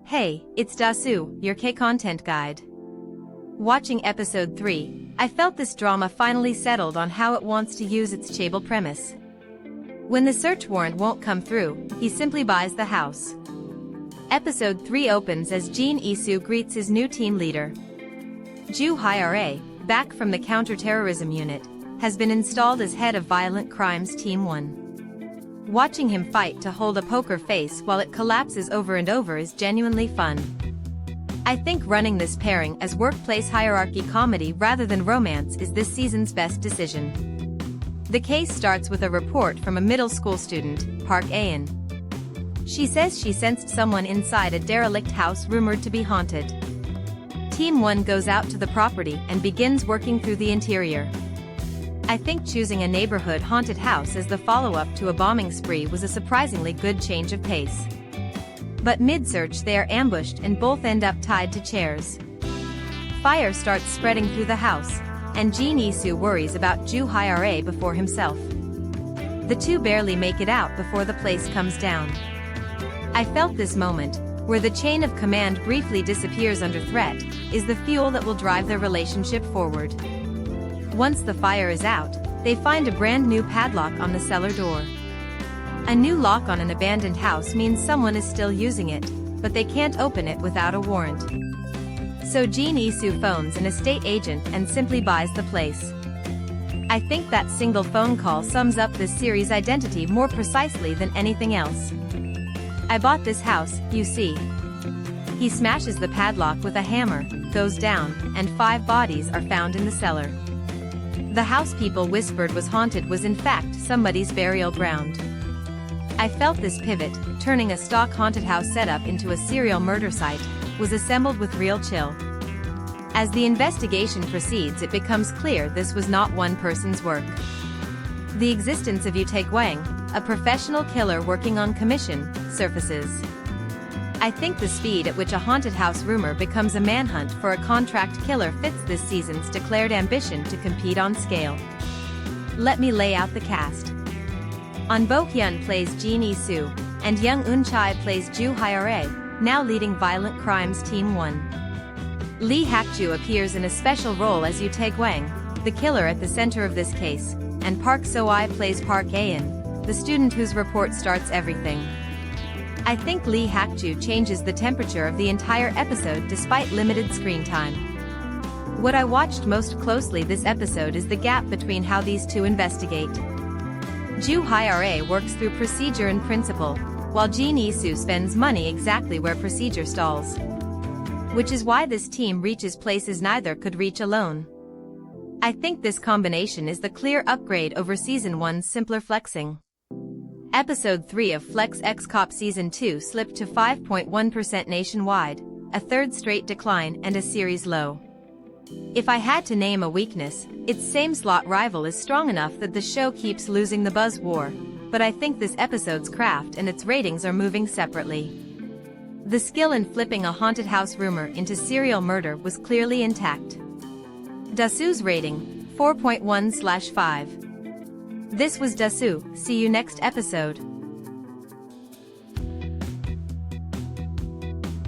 Hey, it's Dasu, your K-content guide. Watching episode 3, I felt this drama finally settled on how it wants to use its chaebol premise. When the search warrant won't come through, he simply buys the house. Episode 3 opens as Jin Isu greets his new team leader. Ju Hyra, back from the counter-terrorism unit, has been installed as head of Violent Crimes Team 1. Watching him fight to hold a poker face while it collapses over and over is genuinely fun. I think running this pairing as workplace hierarchy comedy rather than romance is this season's best decision. The case starts with a report from a middle school student, Park Aeon. She says she sensed someone inside a derelict house rumored to be haunted. Team 1 goes out to the property and begins working through the interior. I think choosing a neighborhood haunted house as the follow-up to a bombing spree was a surprisingly good change of pace. But mid-search they are ambushed and both end up tied to chairs. Fire starts spreading through the house, and Jin Isu worries about Ju Hyra before himself. The two barely make it out before the place comes down. I felt this moment, where the chain of command briefly disappears under threat, is the fuel that will drive their relationship forward. Once the fire is out, they find a brand new padlock on the cellar door. A new lock on an abandoned house means someone is still using it, but they can't open it without a warrant. So Jin Isu phones an estate agent and simply buys the place. I think that single phone call sums up this series' identity more precisely than anything else. I bought this house, you see. He smashes the padlock with a hammer, goes down, and 5 bodies are found in the cellar. The house people whispered was haunted was in fact somebody's burial ground. I felt this pivot, turning a stock haunted house setup into a serial murder site, was assembled with real chill. As the investigation proceeds, it becomes clear this was not one person's work. The existence of Yu Tae-gwang, a professional killer working on commission, surfaces. I think the speed at which a haunted house rumor becomes a manhunt for a contract killer fits this season's declared ambition to compete on scale. Let me lay out the cast. An Bo-hyun plays Jin Isu, and Young Eun-chae plays Ju Hyra, now leading Violent Crimes Team 1. Lee Hak-ju appears in a special role as Yu Tae-gwang, the killer at the center of this case, and Park So-ai plays Park Aeon, the student whose report starts everything. I think Lee Hak-ju changes the temperature of the entire episode despite limited screen time. What I watched most closely this episode is the gap between how these two investigate. Ju Hyra works through procedure and principle, while Jin Isu spends money exactly where procedure stalls. Which is why this team reaches places neither could reach alone. I think this combination is the clear upgrade over Season 1's simpler flexing. Episode 3 of Flex X Cop Season 2 slipped to 5.1% nationwide, a third straight decline and a series low. If I had to name a weakness, its same-slot rival is strong enough that the show keeps losing the buzz war, but I think this episode's craft and its ratings are moving separately. The skill in flipping a haunted house rumor into serial murder was clearly intact. Dasu's rating, 4.1/5. This was Dasu, see you next episode.